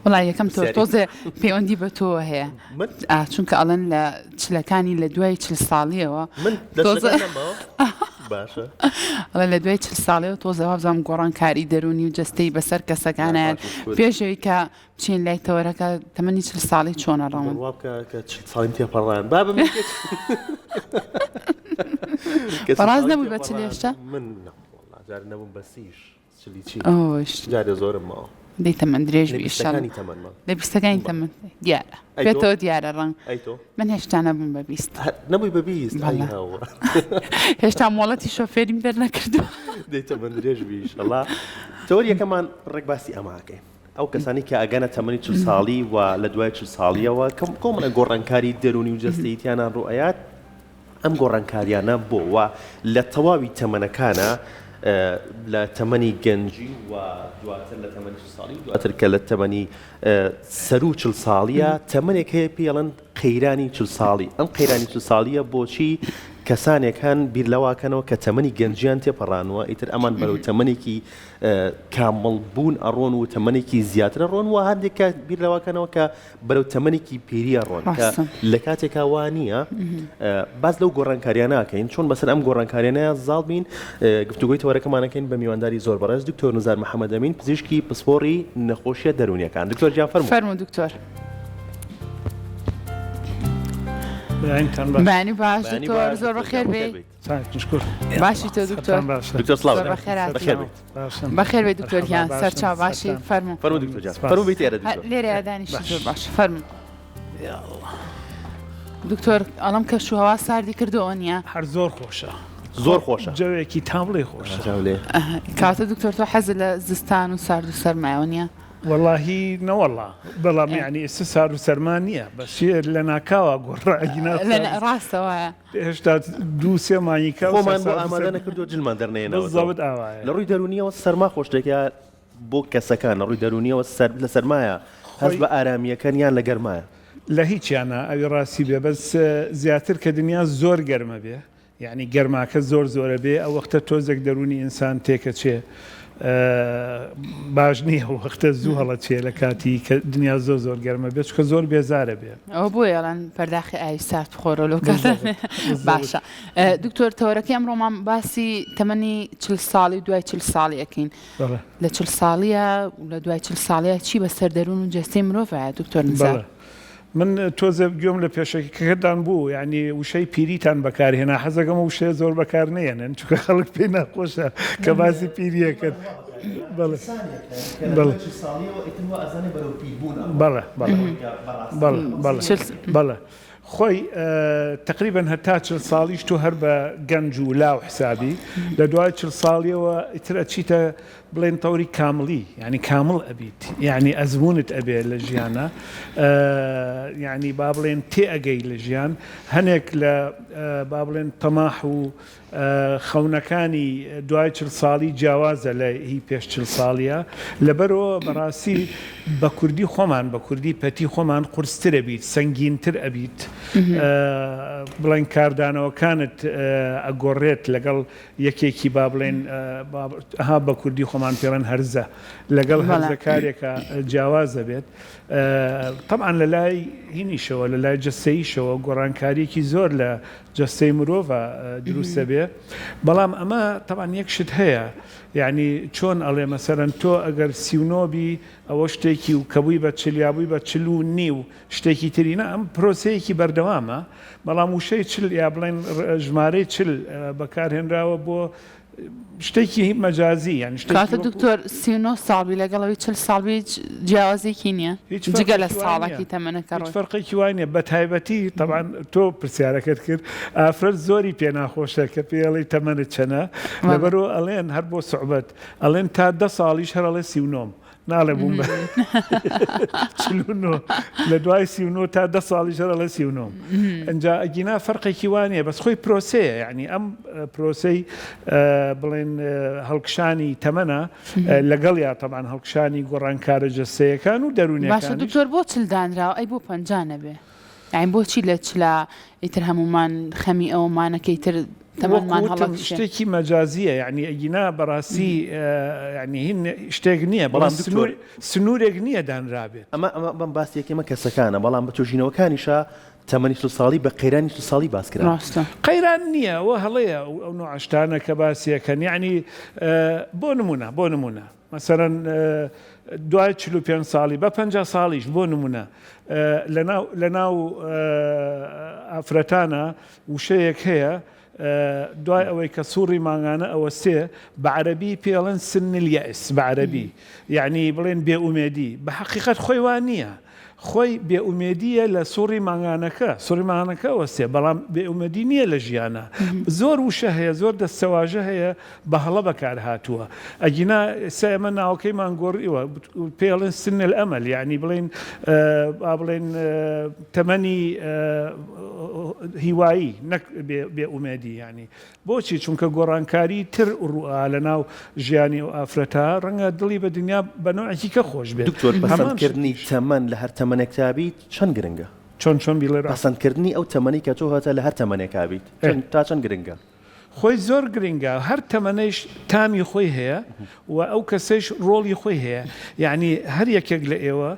وڵای یەکەم تۆزێ پەیوەندی بە تۆ هەیە چونکە ئەڵەن لە چلەکانی لە دوای 40 ساڵیەوە باشە ئەڵە لە دوای 40 ساڵیەوە تۆزە وابزانام گۆڕانکاری دەرونی و جەستەی بەسەر کەسەکانیان پێشەوەی کە بچین لای تەوەرەکە تەمەنی 40 ساڵی چۆنە ڕەوان ساڵین تێپەڕان بابم بەڕاست نەبووی بە چل هێشتا من جار نەبووم بە سیش جارێ زۆرم ماوە دەی تەمەند درێژ لە 20ەکانی تەمەند دیارە پێێتەوە دیارە ڕەنگ من هێشتا نەبووم بە 20 نەبووی بە 20 هێشتا مۆڵەتی شۆفێریم دەرنەکردو دەیتە من درێژ بیشەڵا تەوەری یەکەمان ڕێکباسی ئەماکەین ئەو کەسانی کە ئەگەنە تەمەنی 40 ساڵی و لە دوای 40 ساڵیەوە کۆمەڵە گۆڕانکاری دەرونی و جەستەییتیانان ڕوئەیات ئەم گۆڕانکاریانە بۆ لە تەواوی تەمەنەکانە لە تەمەنی گەنجی و دواتر لە تەمەنی 40 ساڵی دواتر کە لە تەمەنی سەر و 40 ساڵیە تەمەنێک هەیە پێڵەن قەیرانی 40 ساڵی ئەم قەیرانی 40 ساڵیە بۆچی کەسانێکان بیر لەواکەنەوە کە تەمەنی گەنجیان تێپەڕانەوە ئیتر ئەمان بەرەو تەمەنێکی کامەڵبوون ئەڕۆن و تەمەنێکی زیاترە ڕۆن و هەندێک کە بیر لەواکەنەوە کە بەرەو تەمەنێکی پێریە ڕۆن کە لە کاتێکا وانە باز لەو گۆڕانکاریانەکەین چۆن بەسەر ئەم گۆڕانکاریانەیە زاڵ بین گفتوگوی تەوەرەکەمانەکەین بە میوانداری زۆر بەڕێز دکتۆر نزار محەممەد ئەمین پزیشکی پسپۆڕی نەخۆشیە دەرونیەکان دکتۆر جان فەرموو دکتۆر بانی باش دکتۆر زۆر بەخێر بێ باشی تۆ دکتۆر بەخێر بێ دکتۆریان سەرچاو باشی فەرموو لێرە یادانیشی زۆر باش فەرموو دکتۆر ئەڵەم کەش و هەوا ساردی کردەوە نییە هەر زۆر خۆشە زۆر خۆشە جەوێکی تاڵی خۆشە کاتە دکتۆر تۆ حەزت لە زستان و سارد و سەرمایەوە نییە واللهی نەوەڵا بەڵام یعنی ئێستا سار و سەرمان نییە بەشێر لە ناکاوە گۆڕائگینا ڕاستەوە هێشتا دوو سێ مانیکە خۆمان بۆ ئامادە نەکردو جلمان دەرنێنەوە زەوت ئاوایە لە ڕووی دەرونیەوە سەرما خۆشتێکە بۆ کەسەکان لە ڕووی دەرونیەوە لە سەرمایە هەست بە ئارامیەکەن یان لە گەرمایە لە هیچیانە ئەوی ڕاستی بێ بەس زیاتر کە دنیا زۆر گەرمە بێ یعنی گەرماکە زۆرە بێ ئەو وەختە تۆزێک دەرونی ئینسان تێکە چێ باش نییە وەختە زوو هەڵە چێ لە کاتی کە دنیا زۆر گەرمە بێت چکە زۆر بێزارە بێ ئەو بۆ یاڵان پەرداخی ئاوی سارد بخۆرەوە باشە دکتۆر تەوەرەکەی ئەمڕۆمان باسی تەمەنی 40 ساڵی دوای 40 ساڵی ئەکەین لە 40 ساڵیە لە دوای 40 ساڵیە چی بەسەر دەروون و جەستەی مرۆڤایە دکتۆر نزار من تۆزە گوێم لە پێشەکەکەدان بوو ینی وشەی پیریتان بەکارهێنا حەزەکەمە وشەیە زۆر بەکار نێنن چونکە خەڵک پێی ناخۆشە کە باسی پیریەکەن بەڵێ خۆی تقریبا هەتا 40 ساڵیش تۆ هەر بە گەنج و لاو حسابی لە دوای 40 ساڵیەوە ئیتر ئەچیتە بڵێن تەوری کامڵی ینی کامڵ ئەبیت یعنی ئەزمونت ئەبێ لە ژیانە یعنی با بڵێن تێ ئەگەی لە ژیان هەنێک لە با بڵێن تەماح و خەونەکانی دوای 40 ساڵی جیاوازە لە هی پێش 40 ساڵیە لەبەرەوە بەڕاستی بە کوردی خۆمان بە کوردی پەتی خۆمان قورسترە بیت سەنگینتر ئەبیت بڵێن کاردانەوەکانت ئەگۆڕێت لەگەڵ یەکێکی با بڵێن ها بە کوردی خۆمان پێڵەن هەرزە لەگەڵ هەرزە کارێکە جیاوازە بێت طبعا لە لای هینیشەوە لە لای جەستەییشەوە گۆڕانکاریەکی زۆر لە جەستەی مرۆڤ دروستە بێ بەڵام ئەمە طبعا یەک شت هەیە یعنی چۆن ئەڵێ مەسەرەن تۆ ئەگەر 39 ئەوە شتێکی و کەبووی بە چلیابووی بە 49 شتێکی ترینە ئەم پرۆسەیەکی بەردەوامە بەڵام وشەی چل یا بڵێن ژمارەی چل بەکارهێنراوە بۆ شتێکی مەجازی یان کاتە دکتۆر 39 ساڵی لەگەڵەوەی 40 ساڵی جیاوازێکی نییە جگە لە ساڵێکی تەمەنەکە فەرقێکی وای نییە بە تایبەتی طبعا تۆ پرسیارەکەت کرد ئافرەت زۆری پێ ناخۆشە کە پێڵی تەمەنت چەنە لەبەرەوە ئەڵێن هەر بۆ سوعبەت ئەڵێن تا 10 ساڵیش هەر ئەڵێ 39 ناڵێ بووم بە لە دوای 39 تا 10 ساڵی شەڕە لە 39 ئەنجا ئەگینا فەرقێکی وانە بەس خۆی پرۆسەیە یعنی ئەم پرۆسەی بڵێن هەڵکشانی تەمەنە لەگەڵ یا تەمان هەڵکشانی گۆڕانکارە جەستەیەکان و دەرونیەکان باشە دکتۆر بۆ چل دانراوە ئەی بۆ 50 نەبێ یعنی بۆچی لە چلا ئیتر هەمومان خەمی ئەومانەکە ئیتر تەمەنمان هەڵە شتێکی مەجازیە یعنی ئەگینا بەڕاستی ینی هین شتێک نییە بەڵام سنوورێک نییە دانرابێت ئەمە باسیەکەمە کەسەکانە بەڵام بە تۆژینەوەکانیشە تەمەنی ساڵی بە قەیرانی ساڵی باسکرا قەیران نییە ئەوە هەڵەیە ئەو نوعشتانە کە باسیەکەن یعنی بۆ نمونە مثلەن دوای 45 ساڵی بە 50 ساڵیش بۆ نمونە لە ناو ئافرەتانە وشەیەک هەیە دوای ئەوەی کە سووڕی ماگانە ئەوەستێ بە عەرەبی پێڵێن سن اليأس بە عەرەبی یعنی بڵێن بێئومێدی بە حەقیقەت خۆی وان نییە خۆی بێئومێدیە لە سووڕی ماگانەکە وەستێ بەڵام بێئومێدی نییە لە ژیانە زۆر وشە هەیە زۆر دەستەواژە هەیە بە هەڵە بەکار هاتووە ئەگینا ئێستا ئێمە ناوەکەیمان گۆڕیوە پێڵێن سن الأمل یعنی بڵێن تەمەنی هیوایی نەک بێئومێدی یعنی بۆچی چونکە گۆڕانکاری تر ڕوئا لە ناو ژیانی و ئافرەتە ڕەنگە دڵی بە دنیا بە نوعێکی کە خۆش بێت دکتۆر پەسەندکردنی تەمەن لە هەر تەمەنێکتا بیت چەند گرنگە چۆن بیڵێ پەسەندکردنی ئەو تەمەنی کە تۆ هاتە لە هەر تەمەنێکا بیت تا چەند گرنگە خۆی زۆر گرنگە هەر تەمەنەیش تامی خۆی هەیە و ئەو کەسەیش ڕۆڵی خۆی هەیە یعنی هەر یەکێک لە ئێوە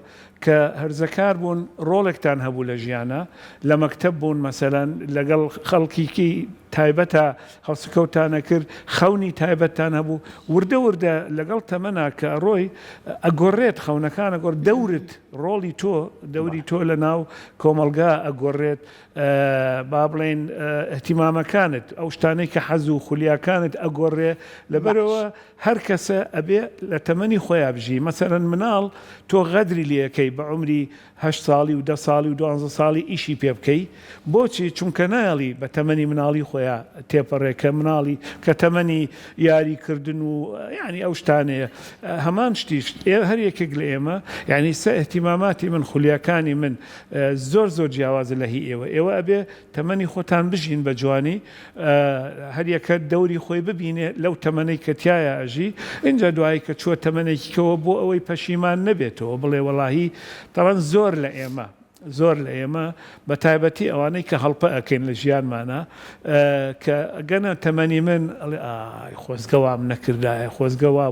کە هەرزەکار بوون ڕۆڵێکتان هەبوو لە ژیانە لە مەکتەب بوون مەسەلەن لەگەڵ خەڵکیکی تایبەتە هەڵسوکەوتانە کرد خەونی تایبەتتان هەبوو وردە لەگەڵ تەمەنا کە ڕۆی ئەگۆڕێت خەونەکان ئەگۆڕ دەورت ڕۆڵی تۆ دەوری تۆ لە ناو کۆمەلگا ئەگۆڕێت با بڵێن احتیمامەکانت ئەو شتانەی کە حەز و خولیاکانت ئەگۆڕێ لەبەرەوە هەر کەسە ئەبێ لە تەمەنی خۆیان بژی مەسەرەن مناڵ تۆ غەدری لێەکەی بە عمری 8 ساڵی و 10 ساڵی و 12 ساڵی ئیشی پێ بکەی بۆچی چونکە نایڵی بە تەمەنی مناڵی خۆیان تێپەڕێکە مناڵی کە تەمەنی یاریکردن و ینی ئەو شتانەیە هەمان شتیش هەر یەکێک لە ئێمە یعنی سە احتیماماتی من خولیاکانی من زۆر جیاوازە لە هی ئێوە ئەبێ تەمەنی خۆتان بژین بە جوانی هەر یەکە دەوری خۆی ببینێ لەو تەمەنەی کە تایە ئەژی اینجا دوایی کە چوە تەمەنێکیکەوە بۆ ئەوەی پەشیمان نەبێتەوە بڵێ وەڵاهی تەڵەن زۆر لە ئێمە بە تایبەتی ئەوانەی کە هەڵپە ئەکەین لە ژیانمانە کە گەنە تەمەنی من خۆزگەوام نەکردایە خۆزگەوا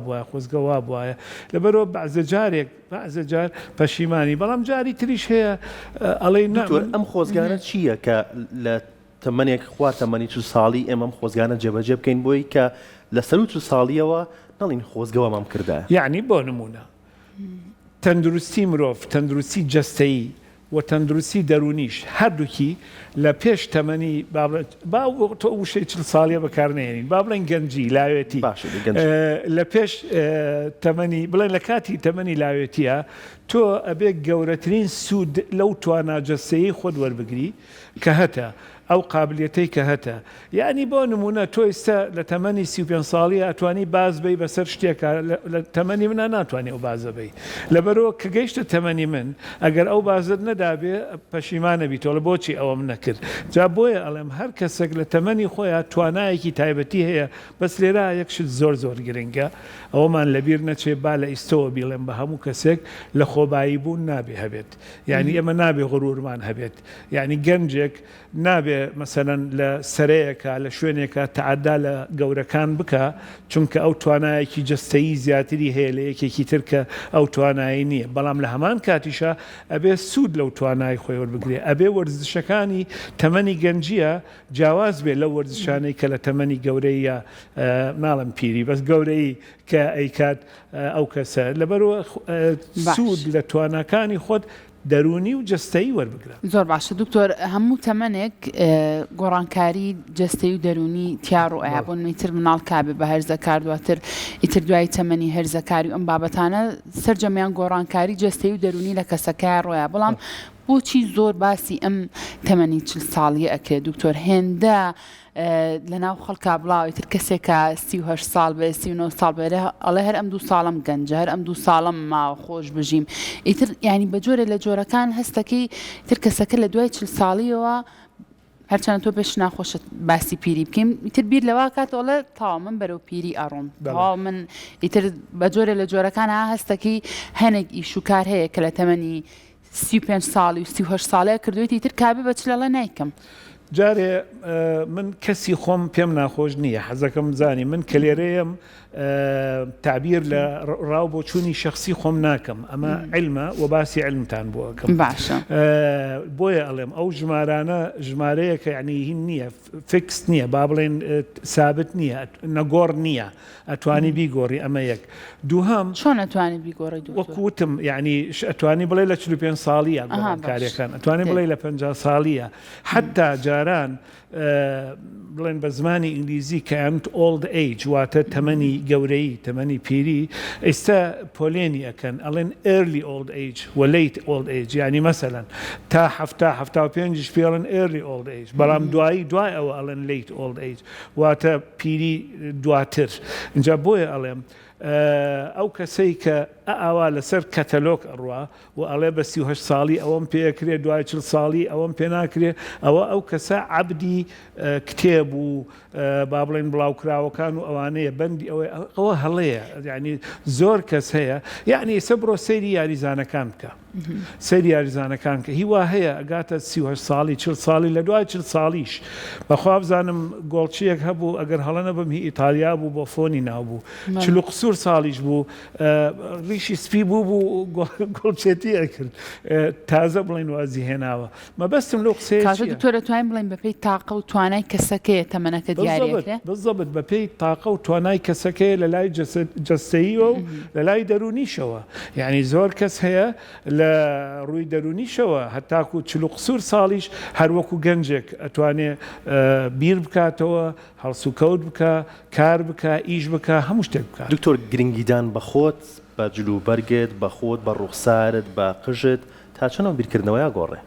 بواە لەبەرەوە بەعزە جار پەشیمانی بەڵام جاری تریش هەیە ئەڵێ ئەم خۆزگانە چییە کە لە تەمەنێک خوار تەمەنی 40 ساڵی ئێمەم خۆزگانە جێبەجێ بکەین بۆی کە لە سەر 40 ساڵیەوە نەڵین خۆزگەوە مام کردایە یعنی بۆ نمونە تەندروستی مرۆڤ تەندروستی جەستەیی و تەندروستی دەرونیش هەردووکی لە پێش تەمەنی تۆ وشەی 40 ساڵیە بەکارنێنین با بڵێن گەنجی لاوێتی لە پێش تەمەنی بڵێن لە کاتی تەمەنی لاوێتیە تۆ ئەبێ گەورەترین سوود لەو تواناجەستەیی خۆت وەربگری کە هەتە ئەو قابلیەتەی کە هەتە یعنی بۆ نمونە تۆ ئێستا لە تەمەنی 35 ساڵی ئەتوانی باز بی بەسەر شتێکە لە تەمەنی منە ناتوانێت ئەو بازە بی لەبەرەوە کە گەیشتە تەمەنی من ئەگەر ئەو بازت نەدابێ پەشیمانە بیتۆ لە بۆچی ئەوەم نەکرد جا بۆیە ئەڵێم هەر کەسێک لە تەمەنی خۆیان توانایەکی تایبەتی هەیە بەس لێرە یەکشت زۆر گرنگە ئەوەمان لەبیر نەچێ با لە ئیستەوە بیڵێم بە هەموو کەسێک لە خۆبایی بوون نابێ هەبێت یعنی ئەمە نابێ غرورمان هەبێت یعنی گەنجێک نابێ مەسەلەن لە سەرەیەکە لە شوێنێکە تەعەدا لە گەورەکان بکە چونکە ئەو توانایەکی جەستەیی زیاتری هەیە لە یەکێکی ترکە ئەو توانایی نییە بەڵام لە هەمان کاتیشە ئەبێ سوود لەو توانای خۆی وەربگرێ ئەبێ وەرزشەکانی تەمەنی گەنجیە جیاواز بێ لەو وەرزشانەی کە لە تەمەنی گەورەیە ناڵم پیری بەس گەورەی کە ئەیکات ئەو کەسە لەبەرەوە سوود لە تواناکانی خۆت دەرونی و جەستەیی وەربگرە زۆر باشە دکتۆر هەموو تەمەنێک گۆڕانکاری جەستەی و دەرونی تیاڕ و ئەیا بۆن میتر مناڵ کابێ بە هەرزەکار دواتر ئیتر دوای تەمەنی هەرزەکاری و ئەم بابەتانە سەرجەمیان گۆڕانکاری جەستەی و دەرونی لە کەسەکەیان ڕۆیە بەڵام بۆچی زۆر باسی ئەم تەمەنی 40 ساڵیە ئەکرێت دکتۆر هێندە لەناو خەڵکا بڵاو ئیتر کەسێکە 38 ساڵ بێ 39 ساڵ بێرە ئەڵێ هەر ئەم 2 ساڵم گەنجە هەر ئەم 2 ساڵم ماوە خۆش بژیم ئیتر ینی بە جۆرە لە جۆرەکان هەستەکەی تر کەسەکە لە دوای 40 ساڵیەوە هەرچەند تۆ پێش ناخۆشت باسی پیری بکەین ئیتر بیر لەوە کاتەوەڵە تاوا من بەرەو پیری ئەڕۆم تاوا من ئیتر بە جۆرە لە جۆرەکان هەستەکەی هەنێک ئیش و کار هەیە کە لە تەمەنی 35 ساڵی و 38 ساڵەیە کردوێتی تر کابێ بە چلەڵە نیکەم جارێ من کەسی خۆم پێم ناخۆش نییە حەزەکەم زانی من کە لێرەیەم تعبیر لە ڕاو بۆ چوونی شخصی خۆم ناکەم ئەمە علمە و باسی علمتان بۆ ئەەکەم باشە بۆیە ئەڵێم ئەو ژمارانە ژمارەیەکە یعنی هین نییە فکس نییە با بڵێن سابت نییە نەگۆڕ نییە ئەتوانی بیگۆڕی ئەمە یەک دووهەم چۆن ئەتوانی بیگۆڕی وەکوتم یعنی ئەتوانی بڵێ لە 45 ساڵیە کارەکان ئەتوانی بڵێ لە 50 ساڵیە حتا جاران بڵێن بە زمانی ئینگلیزی کە ئەمت old age واتە تەمەنی گەورەی تەمەنی پیری ئێستا پۆلێنی ئەەکەن ئەڵێن early old age و late old age یعنی مەسەلەن تا هەفتا و پێنجش پێڵن early old age بەڵام دوای ئەوە ئەڵێن late old age واتە پیری دواتر اینجا بۆیە ئەڵێم ئەو کەسەی کە ئاوا لەسەر کەتەلۆک ئەڕوا و ئەڵێ بە 38 ساڵی ئەوەم پێکرێ دوای 40 ساڵی ئەوەم پێ ناکرێ ئەو کەسە عەبدی کتێب و با بڵێن بڵاوکراوەکان و ئەوانەیە بەندی ئەوە هەڵەیە یعنی زۆر کەس هەیە یعنی ئێستا بڕۆ سەیری یاریزانەکان بکە سەیری یاریزانەکان کە هیوا هەیە ئەگاتە 38 ساڵی 40 ساڵی لە دوای 40 ساڵیش بەخوا بزانم گۆڵچیەک هەبوو ئەگەر هەڵە نەبم هی ئیتالیا بوو بۆ فۆنی نابوو 40 ساڵیش بوو ڕیشی سپی بوو گۆڵچێتی ئەکرد تازە بڵێن وازی هێناوە مەبەستم لەو قسەیە تۆ دەتوانین بڵێن بەپێی تاقە و توانای کەسەکەیە تەمەنەکە دیارێکرێ بەڵزەبت بەپێی تاقە و توانای کەسەکەیە لە لای جەستەییەوە و لە لای دەرونیشەوە یعنی زۆر کەس هەیە لە ڕووی دەرونیشەوە هەتاکو 40 ساڵیش هەروەکو گەنجێک ئەتوانێ بیر بکاتەوە هەڵسوکەوت بکە کار بکە ئیش بکە هەموو شتێک بکە دکتۆر گرنگیدان بە خۆت بە جلوبەرگت بە خۆت بە ڕوخسارت بە قژت تا چەنەوە بیرکردنەوەی گۆڕێ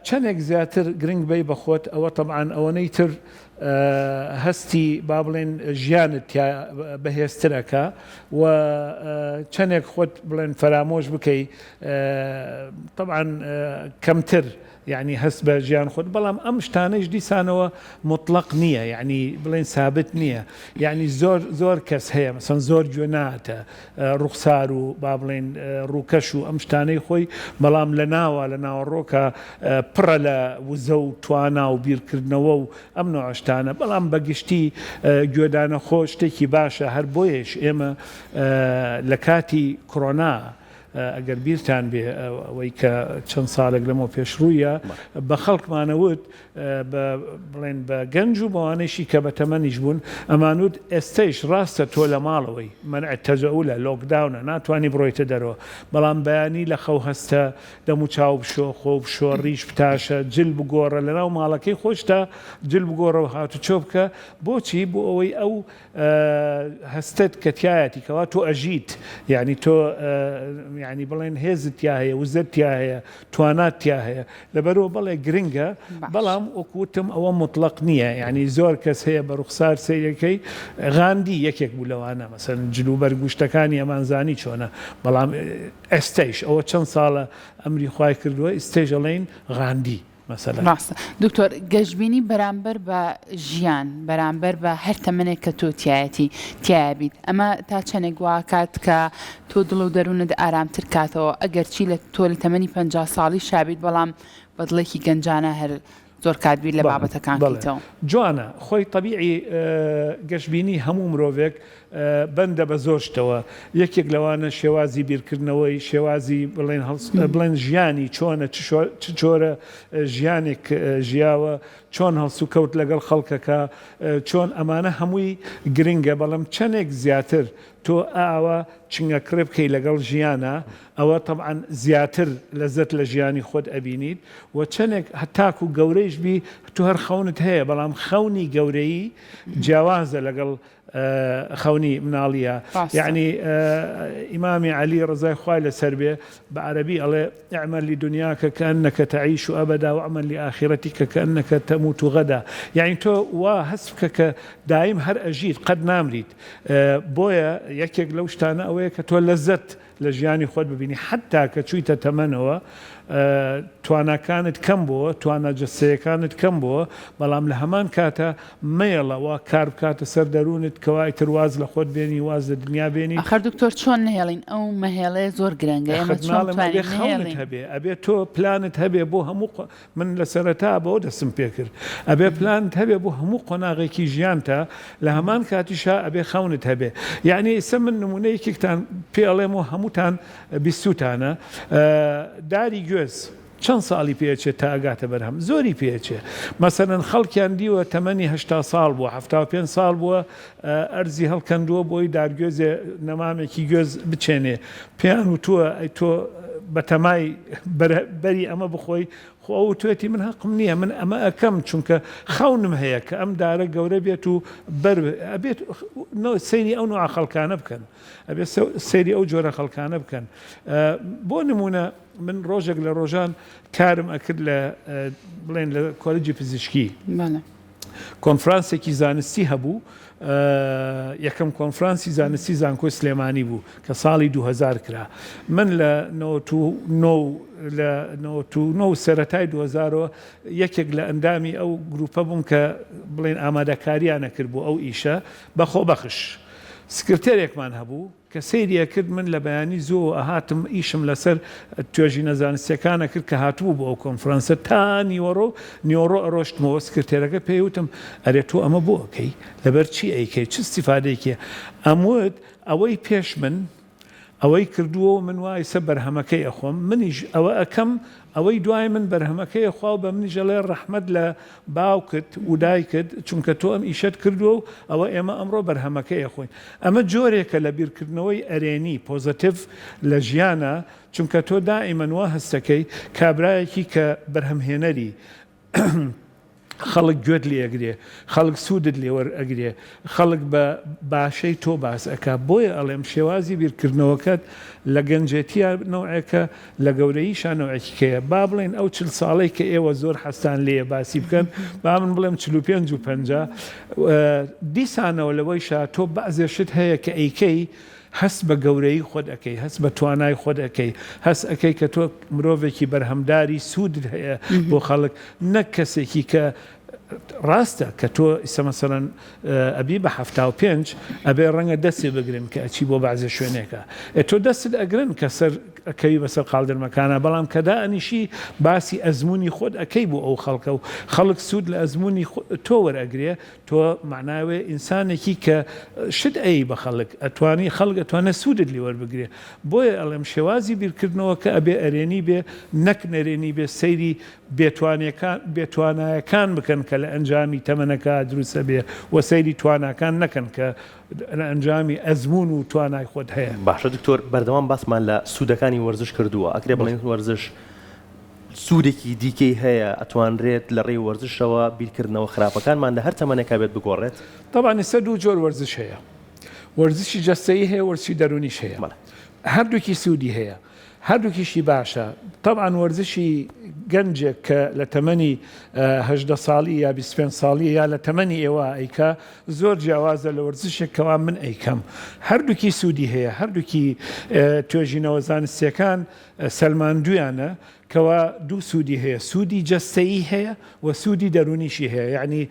چەندێک زیاتر گرنگ بی بە خۆت ئەوە طبعاً ئەوەنەی تر هەستی با بڵێن ژیانت بەهێزترەکە و چەندێک خۆت بڵێن فەرامۆش بکەی طبعاً کەمتر يعني هەست بە ژیان خۆت بەڵام ئەم شتانەش دیسانەوە مطلق نییە یعنی بڵێن سابت نییە یعنی زۆر کەس هەیە مەسەن زۆر گوێ ناتە ڕوخسار و با بڵێن ڕووکەش و ئەم شتانەی خۆی بەڵام لە ناوە لە ناوەڕۆکە پڕە لە وزە و توانا و بیرکردنەوە و ئەم نوعشتانە بەڵام بەگشتی گوێدانە خۆ شتێکی باشە هەر بۆیش ئێمە لە کاتی کۆڕۆنا ئەگەر بیرتان بێ ئەوەی کە چەند ساڵێک لەمەوە پێشڕوویە بە خەڵکمانەوت بڵێن بە گەنج و بەوانەیشی کە بە تەمەنیش بوون ئەمانوت ئێستەیش ڕاستە تۆ لە ماڵەوەی منع تەجەئولە لۆکداونە ناتوانانی بڕۆیتە دەرەوە بەڵام بەیانی لە خەو هەستە دەم و چاو بشۆ خۆ بشۆ ڕیش بتاشە جل بگۆڕە لەناو ماڵەکەی خۆشتا جل بگۆڕەوە هاتوچۆ بکە بۆچی بۆ ئەوەی ئەو هەستت کە تایەتی کەوا تۆ ئەژیت یعنی تۆ يعني بڵێن هێزت تیا هەیە وزت تیا هەیە توانات تیا هەیە لەبەرەوە بەڵێ گرنگە بەڵام وەکوتم ئەوە مطلق نییە یعنی زۆر کەس هەیە بە ڕوخسار سەیرەکەی غاندی یەکێک بوو لەوانە مەسەن جلوبەر گوشتەکانی ئەمانزانی چۆنە بەڵام ئێستەیش ئەوە چەند ساڵە ئەمری خوای کردووە ئێستەیش ئەڵێن غاندی ڕاستە دکتۆر گەشتبینی بەرامبەر بە ژیان بەرامبەر بە هەر تەمەنێک کە تۆ تایبیت ئەمە تا چەندێک واکات کە تۆ دڵ و دەروونت ئارامتر کاتەوە ئەگەر چی لە تۆ لە تەمەنی 50 ساڵی شابیت بەڵام بەدڵێکی گەنجانە هەر زۆر کاتبیر لە بابەتەکانیتەوە جوانە خۆی طبیعی گەشتبینی هەموو مرۆڤێک بەندە بە زۆر شتەوە یەکێک لەوانە شێوازی بیرکردنەوەی شێوازی بڵێن ژیانی چۆنە چ جۆرە ژیانێک ژیاوە چۆن هەڵسو کەوت لەگەڵ خەڵکەکە چۆن ئەمانە هەمووی گرنگە بەڵام چەندێک زیاتر تۆ ئاوە چنگەکڕێ بکەی لەگەڵ ژیانە ئەوە طبعاً زیاتر لەزەت لە ژیانی خۆت ئەبینیت و چەندێک هەتاک و گەورەیش بی تۆ هەر خەونت هەیە بەڵام خەونی گەورەی جیاوازە لەگەڵ خەونی مناڵیە یعنی ئیمامی عەلی ڕزای خوای لەسەر بێ بە عەرەبی ئەڵێ اعمل لدنیاک كأنك تعيش أبدا واعمل لآخرتك كأنك تموت غدا يعني تۆ وا هەست بکە کە دایم هەر ئەژیت قەت نامریت بۆیە یەکێک لەو شتانە ئەوەیە کە تۆ لەزەت لە ژیانی خۆت ببینی حتا کە چوویتە تەمەنەوە تواناکانت کەم بووە توانە جەستەیەکانت کەم بووە بەڵام لە هەمان کاتە مەیەڵەوە کار بکاتە سەر دەروونت کەوای تر واز لە خۆت بێنی واز لە دنیا بێنی ئەخەر دکتۆر چۆن نهێڵین ئەو مەهێڵەیە زۆر گرنگە ئێمە چۆن توانین خەونت هەبێ ئەبێ تۆ پلانت هەبێ بۆ هەموو من لە سەرەتا بەوە دەستم پێ کرد ئەبێ پلانت هەبێ بۆ هەموو قۆناغێکی ژیانتە لە هەمان کاتیشا ئەبێ خەونت هەبێ یعنی ئێستا من نمونەیەکێکتان پێ ئەڵێمەوە هەمووتان بیستوتانە داری گوێز چەند ساڵی پێچێت تا ئەگاتە بەرهەم زۆری پێچێ مەسەرەن خەڵکیان دیوە تەمەنی 80 ساڵ بووە 75 ساڵ بووە ئەرزی هەڵکەندووە بۆی دارگوێزێ نەمامێکی گوێز بچێنێ پێیان وتووە ئەی تۆ بە تەمای بەری ئەمە بخۆی خۆ توێتی من حەقم نییە من ئەمە ئەەکەم چونکە خەونم هەیە کە ئەم دارە گەورە بێت و ئەبێت سەیری ئەو نوع خەڵکانە بکەن ئەبێت سەیری ئەو جۆرە خەڵکانە بکەن بۆ نمونە من ڕۆژێک لە ڕۆژان کارم ئەکرد لە بڵێن لە کۆلێجی پزیشکی کۆنفرانسێکی زانستی هەبوو یەکەم کۆنفرانسی زانستی زانکۆی سلێمانی بوو کە ساڵی 2000 کرا من لە 99 سەرەتای 2000 یەکێک لە ئەندامی ئەو گروپە بووم کە بڵێن ئامادەکاریانە کرد بوو ئەو ئیشە بەخۆ بەخش سکرتێرێکمان هەبوو کە سەیریە کرد من لە بەیانی زۆ ئەهاتم ئیشم لەسەر توێژی نەزانستیەکانە کرد کە هاتووە بۆ ئەو کۆنفرانسە تا نیوەڕۆ ئەڕۆشتمەوە سکرتێرەکە پێیوتم ئەرێ تۆ ئەمە بۆ ئەەکەی لەبەر چی ئەیکەی چ استیفادەیەکیە ئەموت ئەوەی پێش من ئەوەی کردووە و من وای سە بەرهەمەکەی ئەخۆم منیش ئەوە ئەەکەم ئەوەی دوای من بەرهەمەکەی خوا بە منیژەڵێ ڕەحمەت لە باوکت و دایکت چونکە تۆ ئەم ئیشت کردووە و ئەوە ئێمە ئەمڕۆ بەرهەمەکەی ئەخۆین ئەمە جۆرێکە لە بیرکردنەوەی ئەرێنی پۆزتیڤ لە ژیانە چونکە تۆ دائیمەن وا هەستەکەی کابرایەکی کە بەرهەمهێنەری خەڵک گوێت لێ ئەگرێ خەڵک سوودت لێوەرئەگرێ خەڵک بە باشەی تۆ باس ئەکا بۆیە ئەڵێم شێوازی بیرکردنەوەکەت لە گەنجێتیە نەوعێکە لە گەورەییشە نەوعێکیکەیە با بڵێن ئەو 40 ساڵەی کە ئێوە زۆر حەستان لێ باسی بکەن با من بڵێم 45 و 50 دیسانەوە لەوەیشە تۆ بەعزێشت هەیە کە ئەیکەی هەست بە گەورەی خۆت ئەەکەی هەست بە توانای خۆت ئەەکەی هەست ئەەکەی کە تۆ مرۆڤێکی بەرهەمداری سوودت هەیە بۆ خەڵک نەک کەسێکی کە ڕاستە کە تۆ ئیسە مەسەڵەن ئەبی بە 75 ئەبێ ڕەنگە دەستی بگرن کە ئەچی بۆ بەعزێ شوێنێکە تۆ دەستت ئەگرن کە سەر ئەەکەوی بەسەر قاڵدرمەکانە بەڵام کەدا ئەنیشی باسی ئەزمموی خۆت ئەەکەی بۆ ئەو خەڵکە و خەڵک سوود لە ئەزمموی تۆ وەرئەگرێ تۆ معناوێ ئینسانێکی کە شت ئەی بە خەڵک ئەتوانی خەڵک ئەتوانە سوودت لێ وەربگرێ بۆیە ئەڵێم شێوازی بیرکردنەوە کە ئەبێ ئەرێنی بێ نەک نەرێنی بێ سەیری بێتوانایەکان بکەن کە لە ئەنجامی تەمەنەکە دروستە بێ وە سەیری تواناکان نەکەن کە لە ئەنجامی ئەزمون و توانای خۆت هەیە باشە دکتۆر بەردەوام باسمان لە سوودەکانی وەرزش کردووە ئەکرێ بڵێن وەرزش سوودێکی دیکەی هەیە ئەتوانرێت لە ڕێی وەرزشەوە بیرکردنەوە خراپەکانمان لە هەر تەمەنێکا بێت بگۆڕێت طبعاً ئێستا دوو جۆر وەرزش هەیە وەرزشی جەستەیی هەیە وەرزشی دەرونیش هەیە هەردووکی سوودی هەیە هەردووکیشی باشە طبعاً وەرزشی گەنجێک کە لە تەمەنی 18 ساڵی یا 25 ساڵی یا لە تەمەنی ئێوە ئەیکا زۆر جیاوازە لە وەرزشێکەوە من ئەیکەم هەردووکی سوودی هەیە هەردووکی توێژینەوە زانستیەکان سەلماندویانە کەوا دوو سوودی هەیە سوودی جەستەیی هەیە و سوودی دەرونیشی هەیە یعنی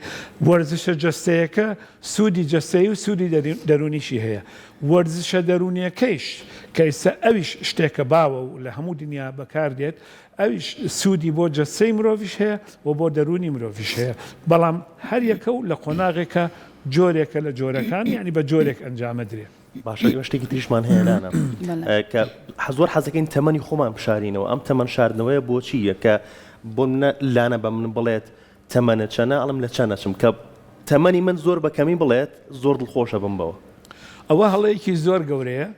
وەرزشە جەستەیەکە سوودی جەستەیی و سوودی دەرونیشی هەیە وەرزشە دەرونیەکەیش کە ئێستا ئەویش شتێکە باوە و لە هەموو دنیا بەکاردێت ئەویش سوودی بۆ جەستەی مرۆڤیش هەیە و بۆ دەرونی مرۆڤیش هەیە بەڵام هەر یەکە و لە قۆناغێکە جۆرێکە لە جۆرەکان یعنی بە جۆرێک ئەنجامە درێ باشە شتێکی تریشمان هەیە نانە کە زۆر حەزەکەین تەمەنی خۆمان بشارینەوە ئەم تەمەن شاردنەوەیە بۆچیە کە بۆ لانە بە من بڵێت تەمەنە چەنە ئەڵم لە چەنەچم کە تەمەنی من زۆر بەکەمی بڵێت زۆر دڵخۆشە بم بەوە ئەوە هەڵەیەکی زۆر گەورەیە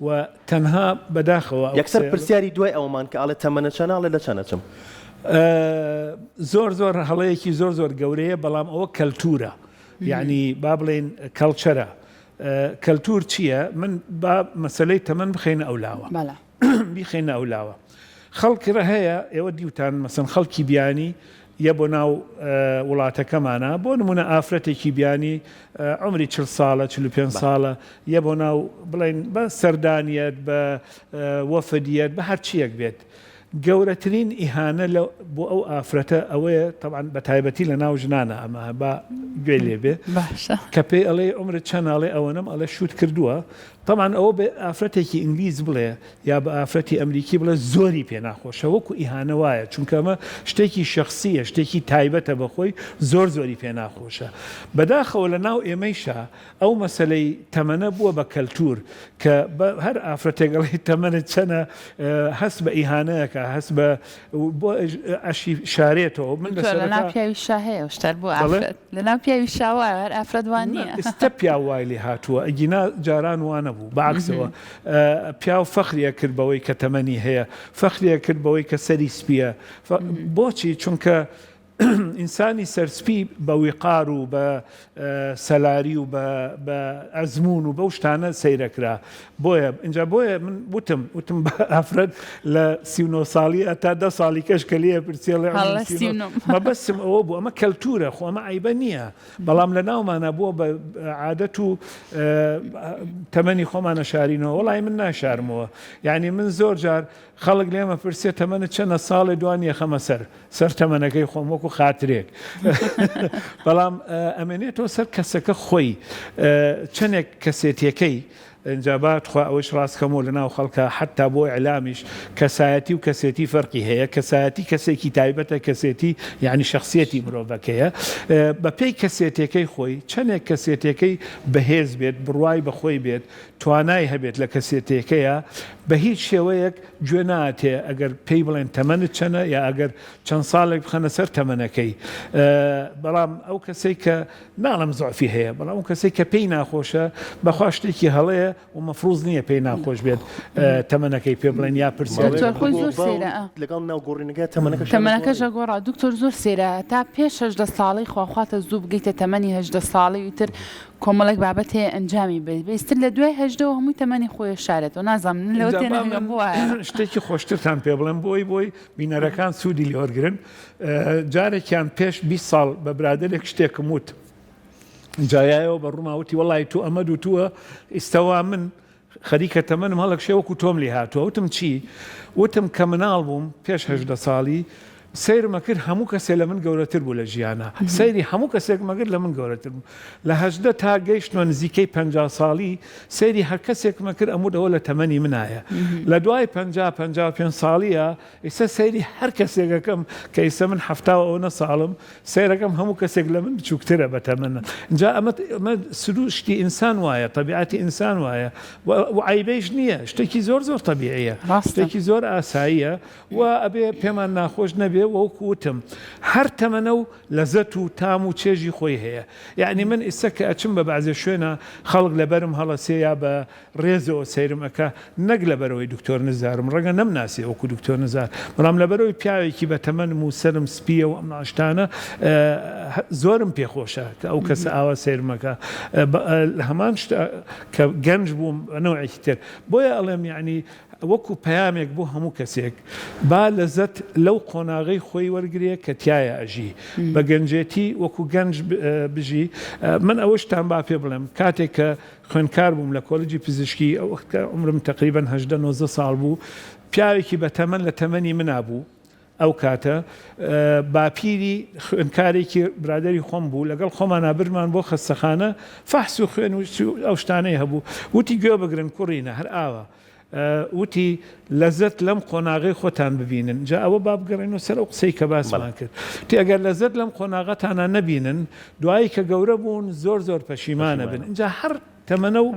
و تەنها بەداخەوە یەکسەر پرسیاری دوای ئەومان کە ئاڵێ تەمەنە چەناڵێ لە چەنەچم زۆر هەڵەیەکی زۆر گەورەیە بەڵام ئەوە کەلتورە یعنی با بڵێن کەڵچەرە کەلتور چییە من با مەسەلەی تەمەن بخێنە ئەولاوە بیخێنە ئەولاوە خەڵکرە هەیە ئێوە دیوتان مەسەن خەڵکی بیانی یە بۆ ناو وڵاتەکەمانە بۆ نمونە ئافرەتێکی بیانی عمری 40 ساڵە 45 ساڵە یە بۆ ناو بڵێن بە سەردانیەت بە وەفدیەت بە هەرچیەک بێت گەورەترین ئیهانە بۆ ئەو ئافرەتە ئەوەیە طبعاً بە تایبەتی لە ناو ژنانە ئەمە بە گوێ لێ بێ کە پێی ئەڵێ عمرت چەنداڵێ ئەوەنم ئەڵێ شوت کردووە طبعاً ئەوە بە ئافرەتێکی ئینگلیز بڵێ یا بە ئافرەتی ئەمریکی بڵێ زۆری پێ ناخۆشە وەکو ئیهانە وایە چونکە ئەمە شتێکی شخصیە شتێکی تایبەتە بەخۆی زۆری پێ ناخۆشە بەداخەوە لە ناو ئێمەیشا ئەو مەسلەی تەمەنە بووە بە کەلتور کە هەر ئافرەتێکڵی تەمەنت چەنە هەست بە ئیهانەیەکە هەست بە بۆ ئەشی شارێتەوە من لەناو پیاوی شاهەیە شتەر بۆ ئافرەت لەناو پیاوی شاوە هەر ئافرەت وان نییە ئێستا پیا وای لێ هاتووە ئەگینا جاران وانە بوو بەعکسەوە پیاو فەخریە کرد بەوەی کە تەمەنی هەیە فەخریە کرد بەوەی کە سەری سپیە بۆچی چونکە ئینسانی سەرسپی بە ویقار و بە سەلاری و بە ئەزمون و بەو شتانە سەیرەکرا بۆیە اینجا بۆیە من وتم بە ئافرەت لە 39 ساڵی تا 10 ساڵی کەش کە لێ پرسیێڵێ مەبەستم ئەوە بوو ئەمە کەلتورە خۆ ئەمە عیبە نییە بەڵام لە ناومانە بووە بە عادەت و تەمەنی خۆمانە شارینەوە وەڵای من ناشارمەوە یعنی من زۆر جار خەڵک لێمە پرسێت تەمەنت چەندە ساڵی دوانیە خەمە سەر تەمەنەکەی خۆم وەکو خاترێک بەڵام ئەمێنێتەوە سەر کەسەکە خۆی چەندێک کەسێتیەکەی اینجا باتخوا ئەوەش ڕاستکەمەوە لە ناو خەڵکە حتا بۆ ئەعلامیش کەسایەتی و کەسێتی فەرقی هەیە کەسایەتی کەسێکی تایبەتە کەسێتی یعنی شخصیەتی مرۆڤەکەیە بە پێی کەسێتەکەی خۆی چەندێک کەسێتەکەی بەهێز بێت بڕوای بەخۆی بێت توانای هەبێت لە کەسێتەکەیە بە هیچ شێوەیەک گوێ ناتێ ئەگەر پێی بڵێن تەمەنت چەنە یا ئەگەر چەند ساڵێک بخەنە سەر تەمەنەکەی بەڵام ئەو کەسەی کە ناڵم زۆفی هەیە بەڵام ئەو کەسێک کە پێی ناخۆشە بەخوا شتێکی هەڵەیە و مەفروض نییە پێی ناخۆش بێت تەمەنەکەی پێ بڵێن یا پرسیار لەگەڵ ناو گۆڕینەکە تەمەنەکەش گۆڕا دکتۆر زۆر سێرە تا پێش 18 ساڵی خواخواتە زوو بگەیتە تەمەنی 18 ساڵی وتر کۆمەڵێک بابەت هەیە ئەنجامی بێت بێستتر لە دوای هەژدەوە هەمووی تەمەنی خۆی شارێتەوە نازانم لەوە تێنەگەم بووە شتێکی خۆشترتان پێ بڵێم بۆی بینەرەکان سوودی لێوەرگرن جارێکیان پێش 20 ساڵ بە برادێک شتێکم وت جایایەوە بە ڕووماوتی وەڵی تو ئەمە دوتووە ئیستەوا من خەریکە تەمەنم هەڵک شێوەکو تۆم لێ هاتووە وتم چی وتم کە مناڵ بووم پێش 18 ساڵی سیرمە کرد هەموو کەسێ لە من گەورەتر بوو لە ژیانە سەیری هەموو کەسێک مەگر لە من گەورەتر بوو لە 18 تا گەیشتنەوە نزیکەی 50 ساڵی سەیری هەر کەسێک مەکرد ئەموو ئەوە لە تەمەنی منایە لە دوای 50 ساڵیە ئێستا سەیری هەر کەسێکەکەم کە ئێستا من 70 ساڵم سیرەکەم هەموو کەسێک لە من بچووکترە بە تەمەنە اینجا ئەمە سروشتی ئینسان وایە طبیعەتی ئینسان وایە و عیبەیش نییە شتێکی زۆر طبیعیە شتێکی زۆر ئاساییە و ئەبێ پێمان ناخۆش نەبێ وەکوتم هەر تەمەنە و لەزەت و تام و چێژی خۆی هەیە یعنی من ئێستا کە ئەچم بە بەعزێ شوێنە خەڵک لەبەرم هەڵەسێ یا بە ڕێزەوە سەیرمەکە نەک لەبەرەوەی دکتۆر نزارم ڕەنگە نەمناسێ وەکو دکتۆر نزار بەڵام لەبەرەوەی پیاوێکی بە تەمەنم و سەرم سپیە و ئەم ناشتانە زۆرم پێخۆشە کە ئەو کەسە ئاوا سەیرمەکە هەمان کە گەنج بووم نەوەیەکی تر بۆیە ئەڵێم یعنی وەکو پەیامێک بۆ هەموو کەسێک با لەزەت لەو قۆناغەی خۆی وەرگێ کە تایە ئەژی بە گەنجێتی وەکو گەنج بژی من ئەوەشتان با پێ بڵێم کاتێک کە خوێندکار بووم لە کۆلێجی پزیشکی ئەو وەختە عمرم تقریباً 18 ساڵ بوو پیاوێکی بە تەمەن لە تەمەنی منابوو ئەو کاتە باپیری خوێندکارێکی برادری خۆم بوو لەگەڵ خۆمان نابرمان بۆ خەستەخانە فەحس و خوێن و ئەو شتانەی هەبوو وتی گوێ بگرن کوڕینە هەر ئاوە وتی لەزەت لەم قۆناغی خۆتان ببینن جا ئەوە بابگەڕێنەوە سەر ئەو قسەی کە باسمان کرد تی ئەگەر لەزەت لەم قۆناغەتانە نەبینن دوایی کە گەورە بوون زۆر پەشیمانە بن اینجا هەر تەمەنە و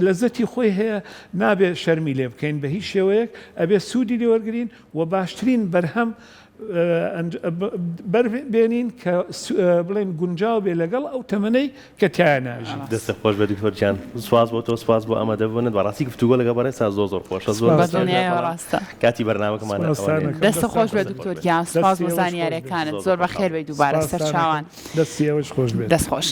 لەزەتی خۆی هەیە نابێت شەرمی لێ بکەین بە هیچ شێوەیەک ئەبێ سوودی لێوەرگرین و باشترین بەرهەم بێنین کە بڵێن گونجاو بێ لەگەڵ ئەو تەمەنەی کە تایە ناژی دەستە خۆش بە دکتۆرجان سواز بۆ تۆ سواز بۆ ئەمەدە ببوونت بەڕاستی گفتوگۆ لەگەڵ بەڕێستا زۆر خۆشە زۆر کاتی بەرنامەکەمان دەستە خۆش بە دکتۆرجان سواز بۆ زانیاریەکانت زۆر بەخێر بێ دووبارە سەر چاوان دەستی ئەوەش خۆش بێت دەست خۆش